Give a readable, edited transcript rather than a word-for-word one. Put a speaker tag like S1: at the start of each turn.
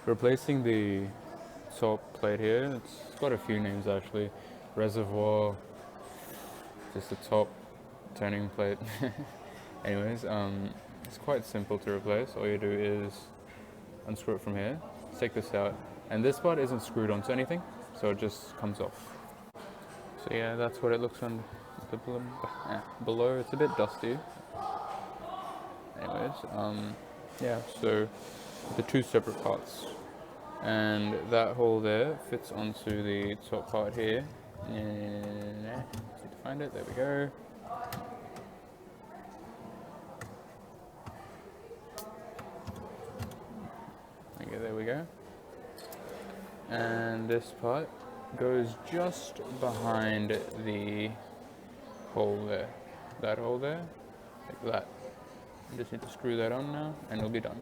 S1: replacing the top plate here. It's got a few names actually. Reservoir, just the top turning plate. Anyways, it's quite simple to replace. All you do is unscrew it from here, take this out, and this part isn't screwed onto anything, so it just comes off. So yeah, that's what it looks on the below. It's a bit dusty. Anyways, yeah, so the two separate parts, and that hole there fits onto the top part here. And need to find it. There we go. Okay, there we go. And this part goes just behind the hole there. That hole there, like that. I just need to screw that on now, and it'll be done.